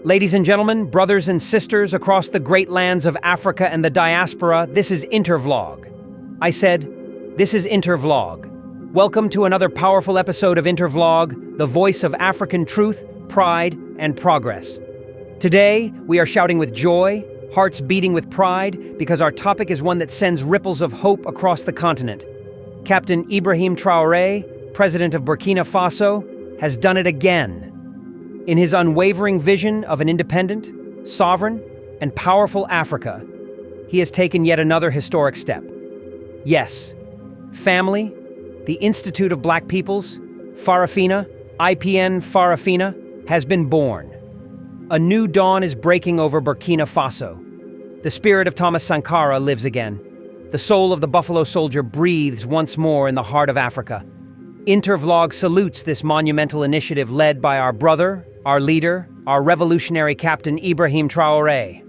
Ladies and gentlemen, brothers and sisters across the great lands of Africa and the diaspora, this is Intervlog. I said, this is Intervlog. Welcome to another powerful episode of Intervlog, the voice of African truth, pride, and progress. Today, we are shouting with joy, hearts beating with pride, because our topic is one that sends ripples of hope across the continent. Captain Ibrahim Traoré, president of Burkina Faso, has done it again. In his unwavering vision of an independent, sovereign, and powerful Africa, he has taken yet another historic step. Yes, family, the Institute of Black Peoples, Farafina, IPN Farafina, has been born. A new dawn is breaking over Burkina Faso. The spirit of Thomas Sankara lives again. The soul of the Buffalo Soldier breathes once more in the heart of Africa. Intervlog salutes this monumental initiative led by our brother, our leader, our revolutionary Captain Ibrahim Traoré.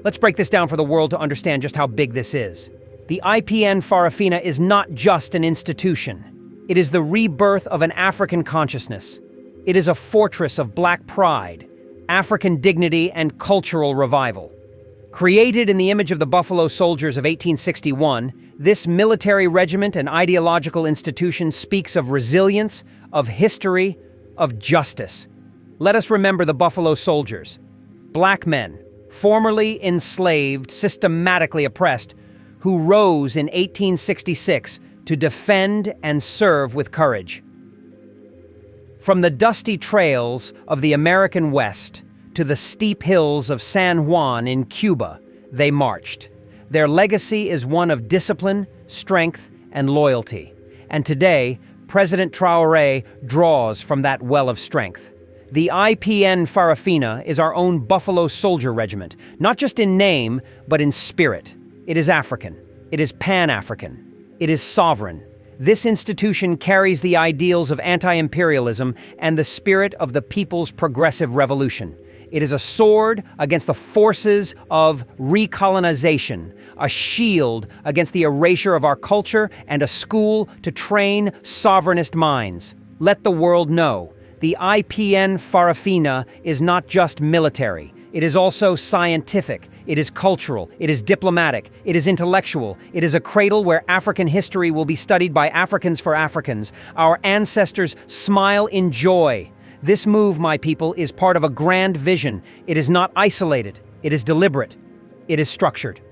Let's break this down for the world to understand just how big this is. The IPN Farafina is not just an institution. It is the rebirth of an African consciousness. It is a fortress of Black pride, African dignity, and cultural revival. Created in the image of the Buffalo Soldiers of 1861, this military regiment and ideological institution speaks of resilience, of history, of justice. Let us remember the Buffalo Soldiers, Black men, formerly enslaved, systematically oppressed, who rose in 1866 to defend and serve with courage. From the dusty trails of the American West to the steep hills of San Juan in Cuba, they marched. Their legacy is one of discipline, strength, and loyalty. And today, President Traoré draws from that well of strength. The IPN Farafina is our own Buffalo Soldier Regiment, not just in name, but in spirit. It is African. It is Pan-African. It is sovereign. This institution carries the ideals of anti-imperialism and the spirit of the people's progressive revolution. It is a sword against the forces of recolonization, a shield against the erasure of our culture, and a school to train sovereignist minds. Let the world know, the IPN Farafina is not just military. It is also scientific, it is cultural, it is diplomatic, it is intellectual, it is a cradle where African history will be studied by Africans for Africans. Our ancestors smile in joy. This move, my people, is part of a grand vision. It is not isolated, it is deliberate, it is structured.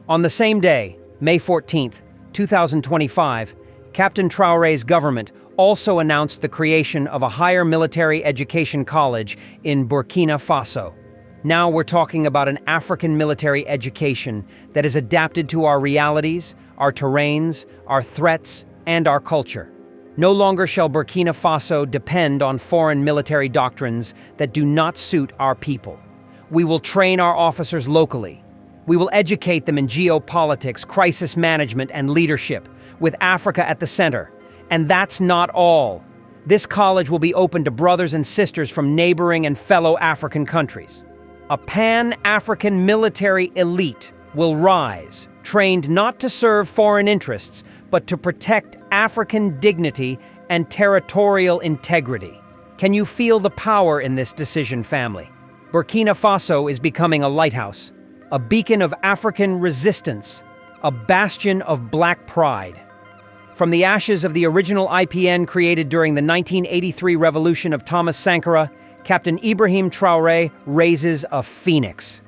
On the same day, May 14th, 2025, Captain Traoré's government also announced the creation of a higher military education college in Burkina Faso. Now we're talking about an African military education that is adapted to our realities, our terrains, our threats, and our culture. No longer shall Burkina Faso depend on foreign military doctrines that do not suit our people. We will train our officers locally. We will educate them in geopolitics, crisis management, and leadership, with Africa at the center. And that's not all. This college will be open to brothers and sisters from neighboring and fellow African countries. A Pan-African military elite will rise, trained not to serve foreign interests, but to protect African dignity and territorial integrity. Can you feel the power in this decision, family? Burkina Faso is becoming a lighthouse, a beacon of African resistance, a bastion of Black pride. From the ashes of the original IPN created during the 1983 revolution of Thomas Sankara, Captain Ibrahim Traoré raises a phoenix.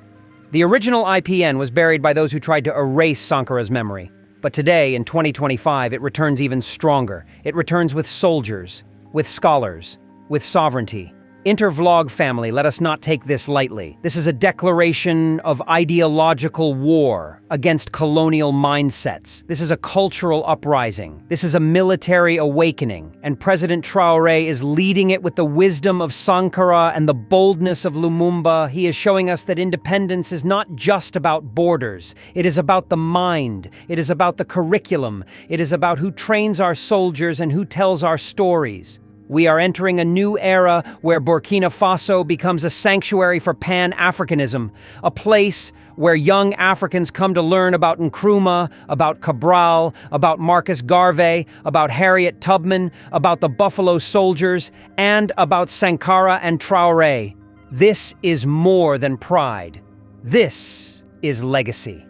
The original IPN was buried by those who tried to erase Sankara's memory. But today, in 2025, it returns even stronger. It returns with soldiers, with scholars, with sovereignty. Intervlog family, let us not take this lightly. This is a declaration of ideological war against colonial mindsets. This is a cultural uprising. This is a military awakening. And President Traoré is leading it with the wisdom of Sankara and the boldness of Lumumba. He is showing us that independence is not just about borders. It is about the mind. It is about the curriculum. It is about who trains our soldiers and who tells our stories. We are entering a new era where Burkina Faso becomes a sanctuary for Pan-Africanism, a place where young Africans come to learn about Nkrumah, about Cabral, about Marcus Garvey, about Harriet Tubman, about the Buffalo Soldiers, and about Sankara and Traoré. This is more than pride. This is legacy.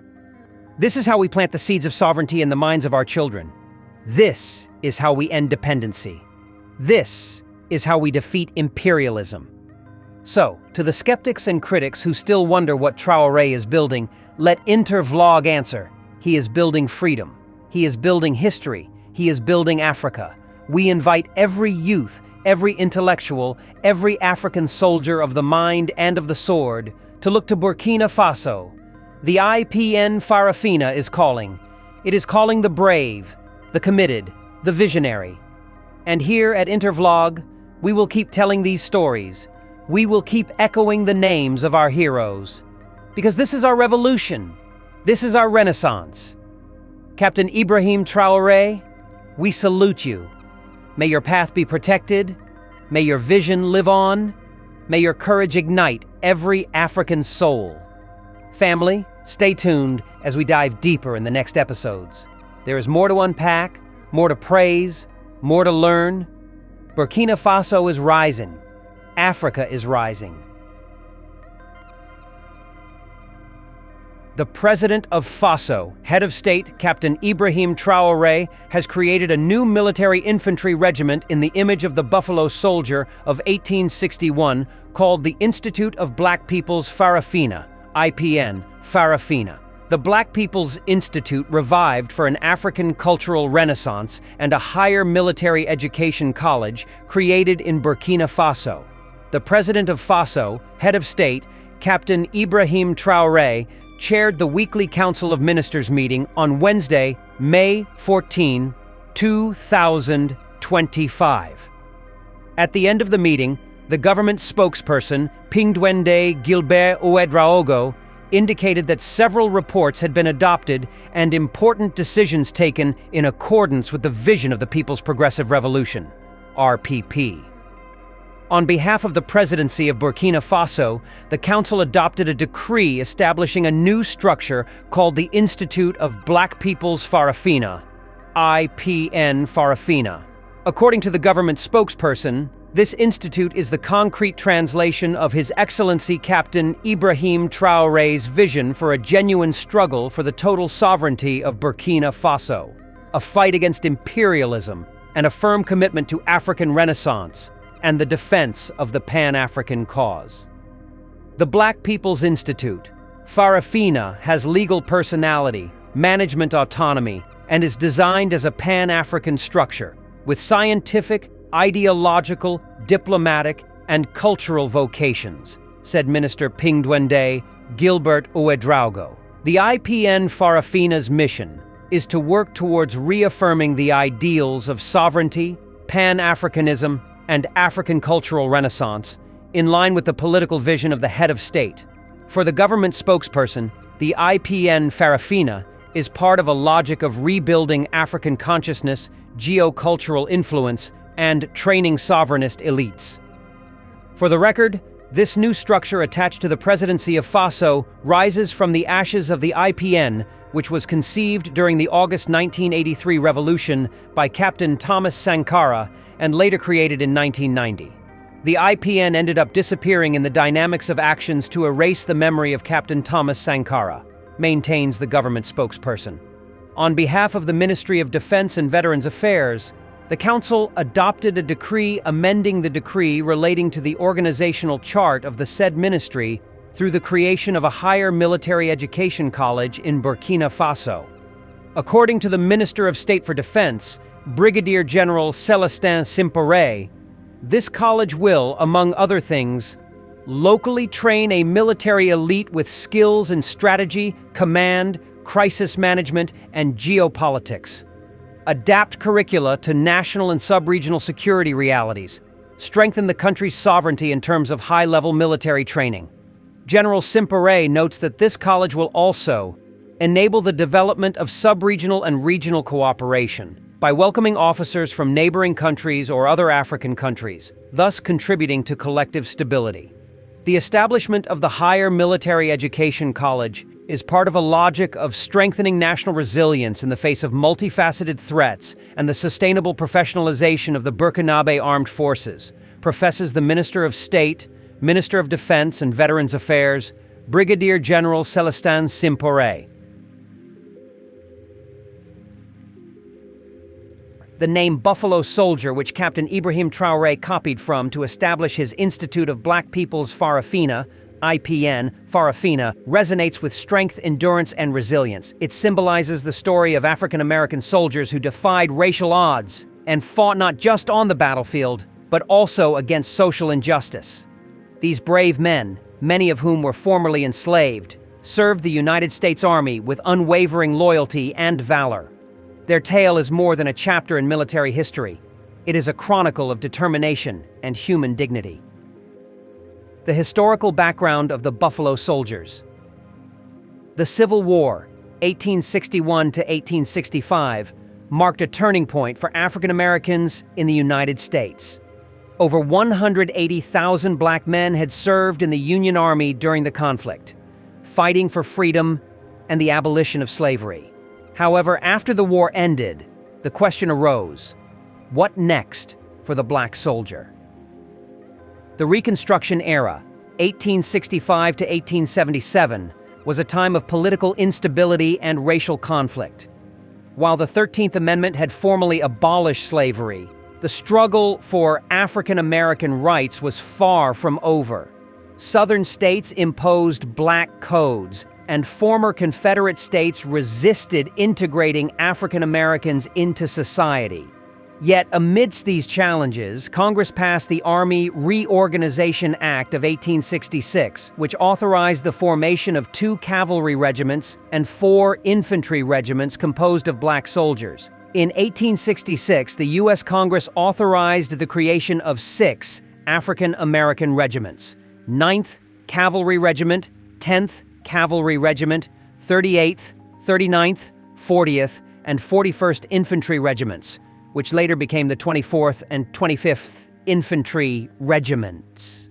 This is how we plant the seeds of sovereignty in the minds of our children. This is how we end dependency. This is how we defeat imperialism. So, to the skeptics and critics who still wonder what Traoré is building, let Intervlog answer. He is building freedom. He is building history. He is building Africa. We invite every youth, every intellectual, every African soldier of the mind and of the sword to look to Burkina Faso. The IPN Farafina is calling. It is calling the brave, the committed, the visionary. And here at Intervlog, we will keep telling these stories. We will keep echoing the names of our heroes. Because this is our revolution. This is our renaissance. Captain Ibrahim Traoré, we salute you. May your path be protected. May your vision live on. May your courage ignite every African soul. Family, stay tuned as we dive deeper in the next episodes. There is more to unpack, more to praise, more to learn. Burkina Faso is rising. Africa is rising. The President of Faso, Head of State, Captain Ibrahim Traoré, has created a new military infantry regiment in the image of the Buffalo Soldier of 1861 called the Institute of Black People's Farafina, IPN, Farafina. The Black People's Institute revived for an African cultural renaissance and a higher military education college created in Burkina Faso. The President of Faso, Head of State, Captain Ibrahim Traoré, chaired the weekly Council of Ministers meeting on Wednesday, May 14, 2025. At the end of the meeting, the government spokesperson, Pingdwende Gilbert Ouedraogo, indicated that several reports had been adopted and important decisions taken in accordance with the vision of the People's Progressive Revolution, RPP. On behalf of the presidency of Burkina Faso, the council adopted a decree establishing a new structure called the Institute of Black People's Farafina, IPN Farafina. According to the government spokesperson, this institute is the concrete translation of His Excellency Captain Ibrahim Traoré's vision for a genuine struggle for the total sovereignty of Burkina Faso, a fight against imperialism, and a firm commitment to African renaissance and the defense of the Pan-African cause. The Black People's Institute, Farafina, has legal personality, management autonomy, and is designed as a Pan-African structure with scientific, ideological, diplomatic, and cultural vocations, said Minister Pingdwende Gilbert Ouedraogo. The IPN Farafina's mission is to work towards reaffirming the ideals of sovereignty, Pan-Africanism, and African cultural renaissance, in line with the political vision of the head of state. For the government spokesperson, the IPN Farafina is part of a logic of rebuilding African consciousness, geocultural influence, and training sovereignist elites. For the record, this new structure attached to the presidency of Faso rises from the ashes of the IPN, which was conceived during the August 1983 revolution by Captain Thomas Sankara and later created in 1990. The IPN ended up disappearing in the dynamics of actions to erase the memory of Captain Thomas Sankara, maintains the government spokesperson. On behalf of the Ministry of Defense and Veterans Affairs, the Council adopted a decree amending the decree relating to the organizational chart of the said ministry through the creation of a higher military education college in Burkina Faso. According to the Minister of State for Defense, Brigadier General Célestin Simperé, this college will, among other things, locally train a military elite with skills in strategy, command, crisis management, and geopolitics. Adapt curricula to national and sub-regional security realities. Strengthen the country's sovereignty in terms of high-level military training. General Simperé notes that this college will also enable the development of sub-regional and regional cooperation by welcoming officers from neighboring countries or other African countries, thus contributing to collective stability. The establishment of the Higher Military Education College is part of a logic of strengthening national resilience in the face of multifaceted threats and the sustainable professionalization of the Burkinabe Armed Forces, professes the Minister of State, Minister of Defense and Veterans Affairs, Brigadier General Celestin Simporé. The name Buffalo Soldier, which Captain Ibrahim Traoré copied from to establish his Institute of Black People's Farafina, IPN, Farafina, resonates with strength, endurance, and resilience. It symbolizes the story of African-American soldiers who defied racial odds and fought not just on the battlefield, but also against social injustice. These brave men, many of whom were formerly enslaved, served the United States Army with unwavering loyalty and valor. Their tale is more than a chapter in military history. It is a chronicle of determination and human dignity. The historical background of the Buffalo Soldiers. The Civil War, 1861 to 1865, marked a turning point for African Americans in the United States. Over 180,000 black men had served in the Union Army during the conflict, fighting for freedom and the abolition of slavery. However, after the war ended, the question arose: what next for the black soldier? The Reconstruction era, 1865 to 1877, was a time of political instability and racial conflict. While the 13th Amendment had formally abolished slavery, the struggle for African American rights was far from over. Southern states imposed black codes, and former Confederate states resisted integrating African Americans into society. Yet, amidst these challenges, Congress passed the Army Reorganization Act of 1866, which authorized the formation of 2 cavalry regiments and 4 infantry regiments composed of black soldiers. In 1866, the U.S. Congress authorized the creation of 6 African American regiments: 9th Cavalry Regiment, 10th Cavalry Regiment, 38th, 39th, 40th, and 41st Infantry Regiments, which later became the 24th and 25th Infantry Regiments.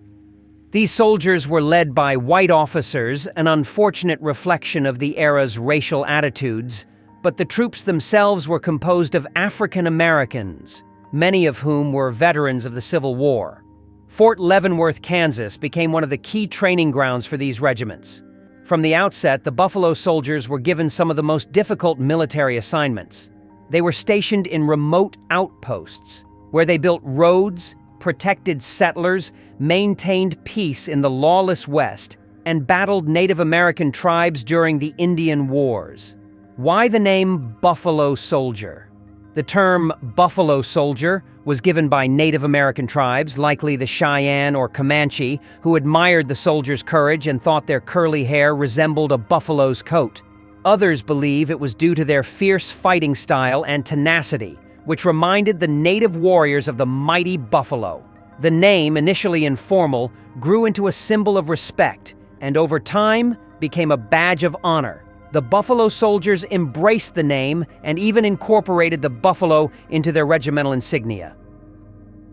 These soldiers were led by white officers, an unfortunate reflection of the era's racial attitudes, but the troops themselves were composed of African Americans, many of whom were veterans of the Civil War. Fort Leavenworth, Kansas, became one of the key training grounds for these regiments. From the outset, the Buffalo Soldiers were given some of the most difficult military assignments. They were stationed in remote outposts, where they built roads, protected settlers, maintained peace in the lawless West, and battled Native American tribes during the Indian Wars. Why the name Buffalo Soldier? The term Buffalo Soldier was given by Native American tribes, likely the Cheyenne or Comanche, who admired the soldiers' courage and thought their curly hair resembled a buffalo's coat. Others believe it was due to their fierce fighting style and tenacity, which reminded the native warriors of the mighty buffalo. The name, initially informal, grew into a symbol of respect, and over time became a badge of honor. The Buffalo Soldiers embraced the name and even incorporated the buffalo into their regimental insignia.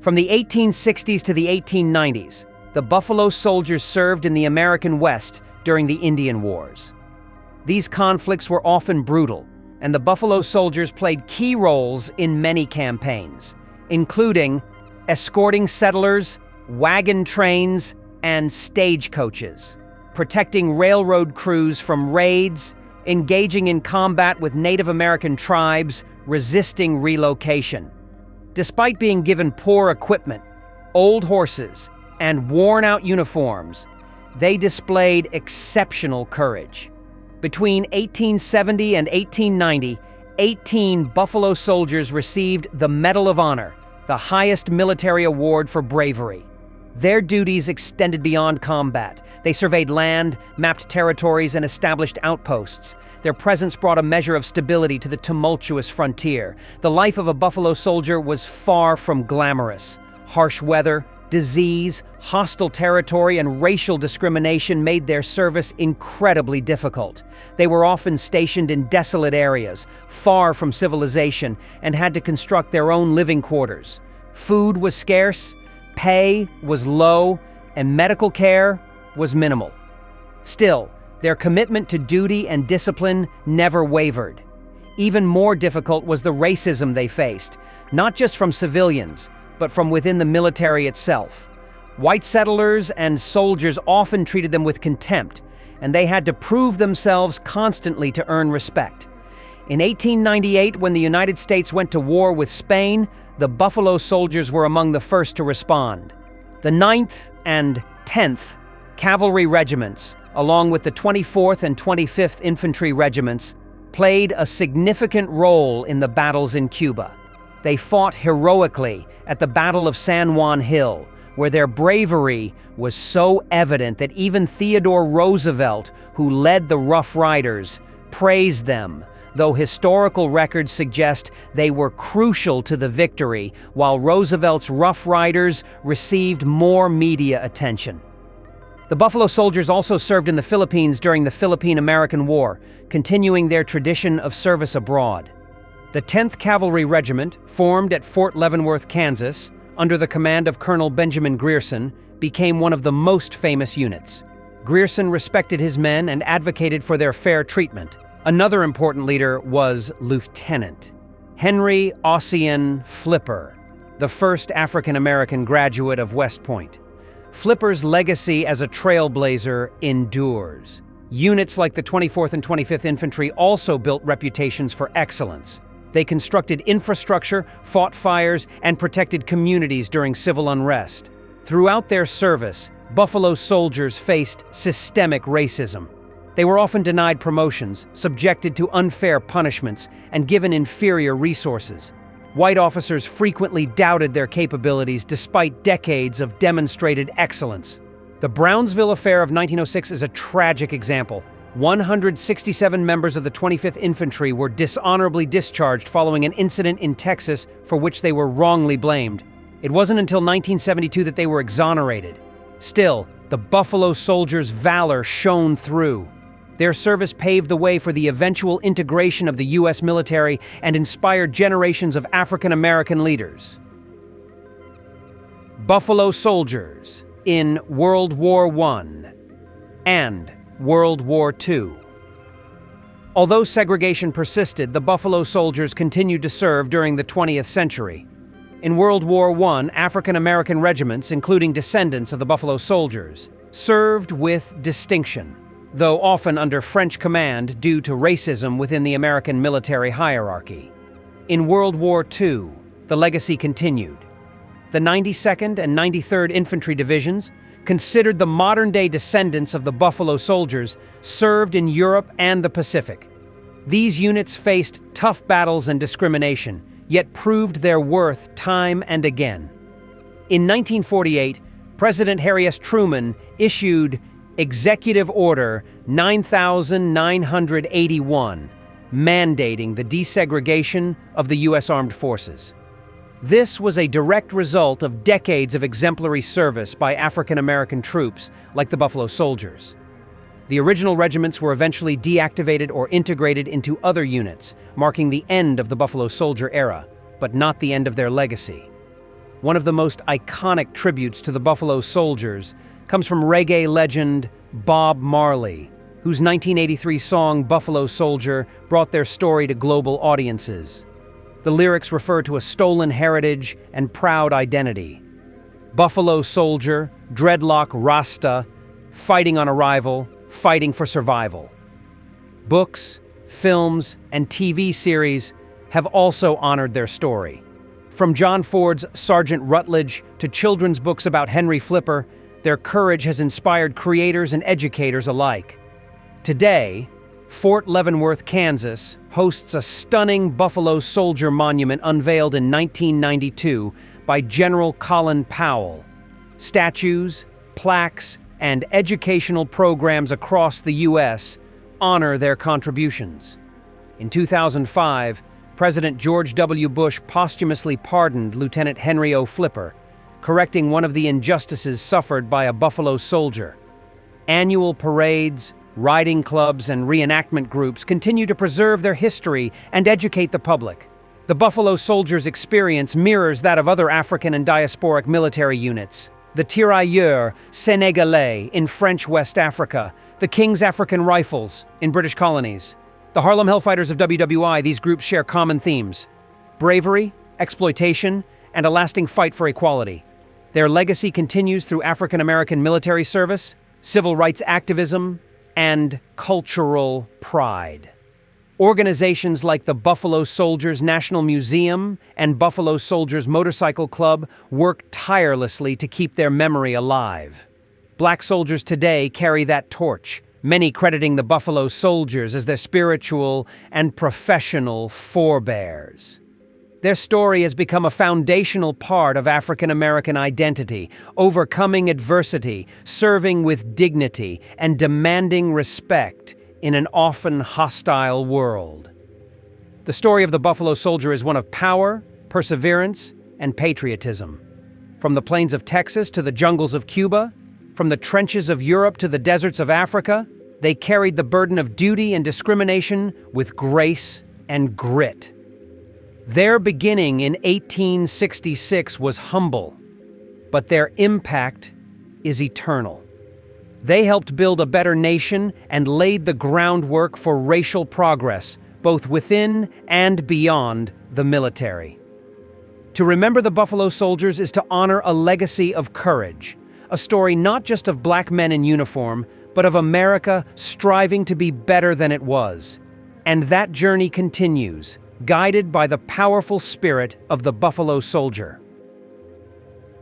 From the 1860s to the 1890s, the Buffalo Soldiers served in the American West during the Indian Wars. These conflicts were often brutal, and the Buffalo Soldiers played key roles in many campaigns, including escorting settlers, wagon trains, and stagecoaches, protecting railroad crews from raids, engaging in combat with Native American tribes, resisting relocation. Despite being given poor equipment, old horses, and worn-out uniforms, they displayed exceptional courage. Between 1870 and 1890, 18 Buffalo Soldiers received the Medal of Honor, the highest military award for bravery. Their duties extended beyond combat. They surveyed land, mapped territories, and established outposts. Their presence brought a measure of stability to the tumultuous frontier. The life of a Buffalo Soldier was far from glamorous. Harsh weather, disease, hostile territory, and racial discrimination made their service incredibly difficult. They were often stationed in desolate areas, far from civilization, and had to construct their own living quarters. Food was scarce, pay was low, and medical care was minimal. Still, their commitment to duty and discipline never wavered. Even more difficult was the racism they faced, not just from civilians, but from within the military itself. White settlers and soldiers often treated them with contempt, and they had to prove themselves constantly to earn respect. In 1898, when the United States went to war with Spain, the Buffalo Soldiers were among the first to respond. The 9th and 10th Cavalry Regiments, along with the 24th and 25th Infantry Regiments, played a significant role in the battles in Cuba. They fought heroically at the Battle of San Juan Hill, where their bravery was so evident that even Theodore Roosevelt, who led the Rough Riders, praised them, though historical records suggest they were crucial to the victory, while Roosevelt's Rough Riders received more media attention. The Buffalo Soldiers also served in the Philippines during the Philippine-American War, continuing their tradition of service abroad. The 10th Cavalry Regiment, formed at Fort Leavenworth, Kansas, under the command of Colonel Benjamin Grierson, became one of the most famous units. Grierson respected his men and advocated for their fair treatment. Another important leader was Lieutenant Henry Ossian Flipper, the first African-American graduate of West Point. Flipper's legacy as a trailblazer endures. Units like the 24th and 25th Infantry also built reputations for excellence. They constructed infrastructure, fought fires, and protected communities during civil unrest. Throughout their service, Buffalo Soldiers faced systemic racism. They were often denied promotions, subjected to unfair punishments, and given inferior resources. White officers frequently doubted their capabilities despite decades of demonstrated excellence. The Brownsville Affair of 1906 is a tragic example. 167 members of the 25th Infantry were dishonorably discharged following an incident in Texas for which they were wrongly blamed. It wasn't until 1972 that they were exonerated. Still, the Buffalo Soldiers' valor shone through. Their service paved the way for the eventual integration of the U.S. military and inspired generations of African-American leaders. Buffalo Soldiers in World War I and World War II. Although segregation persisted, the Buffalo Soldiers continued to serve during the 20th century. In World War I, African-American regiments, including descendants of the Buffalo Soldiers, served with distinction, though often under French command due to racism within the American military hierarchy. In World War II, the legacy continued. The 92nd and 93rd Infantry Divisions, considered the modern-day descendants of the Buffalo Soldiers, served in Europe and the Pacific. These units faced tough battles and discrimination, yet proved their worth time and again. In 1948, President Harry S. Truman issued Executive Order 9981, mandating the desegregation of the U.S. Armed Forces. This was a direct result of decades of exemplary service by African-American troops like the Buffalo Soldiers. The original regiments were eventually deactivated or integrated into other units, marking the end of the Buffalo Soldier era, but not the end of their legacy. One of the most iconic tributes to the Buffalo Soldiers comes from reggae legend Bob Marley, whose 1983 song Buffalo Soldier brought their story to global audiences. The lyrics refer to a stolen heritage and proud identity. Buffalo Soldier, dreadlock Rasta, fighting on arrival, fighting for survival. Books, films, and TV series have also honored their story. From John Ford's Sergeant Rutledge to children's books about Henry Flipper, their courage has inspired creators and educators alike. Today, Fort Leavenworth, Kansas, hosts a stunning Buffalo Soldier monument unveiled in 1992 by General Colin Powell. Statues, plaques, and educational programs across the U.S. honor their contributions. In 2005, President George W. Bush posthumously pardoned Lieutenant Henry O. Flipper, correcting one of the injustices suffered by a Buffalo Soldier. Annual parades, riding clubs, and reenactment groups continue to preserve their history and educate the public. The Buffalo Soldiers' experience mirrors that of other African and diasporic military units. The Tirailleurs Sénégalais in French West Africa, the King's African Rifles in British colonies, the Harlem Hellfighters of WWI. These groups share common themes: bravery, exploitation, and a lasting fight for equality. Their legacy continues through African American military service, civil rights activism, and cultural pride. Organizations like the Buffalo Soldiers National Museum and Buffalo Soldiers Motorcycle Club work tirelessly to keep their memory alive. Black soldiers today carry that torch, many crediting the Buffalo Soldiers as their spiritual and professional forebears. Their story has become a foundational part of African American identity, overcoming adversity, serving with dignity, and demanding respect in an often hostile world. The story of the Buffalo Soldier is one of power, perseverance, and patriotism. From the plains of Texas to the jungles of Cuba, from the trenches of Europe to the deserts of Africa, they carried the burden of duty and discrimination with grace and grit. Their beginning in 1866 was humble, but their impact is eternal. They helped build a better nation and laid the groundwork for racial progress, both within and beyond the military. To remember the Buffalo Soldiers is to honor a legacy of courage, a story not just of black men in uniform, but of America striving to be better than it was. And that journey continues, guided by the powerful spirit of the Buffalo Soldier.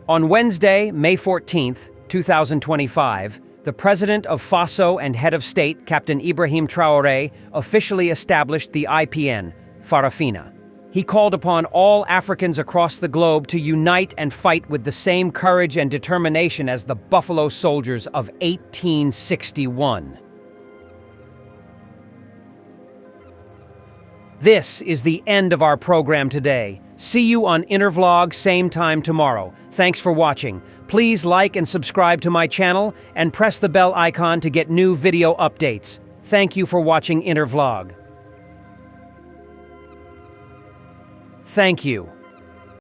On Wednesday, May 14th, 2025, the President of Faso and Head of State, Captain Ibrahim Traoré, officially established the IPN, Farafina. He called upon all Africans across the globe to unite and fight with the same courage and determination as the Buffalo Soldiers of 1861. This is the end of our program today. See you on Intervlog same time tomorrow. Thanks for watching. Please like and subscribe to my channel and press the bell icon to get new video updates. Thank you for watching Intervlog. Thank you.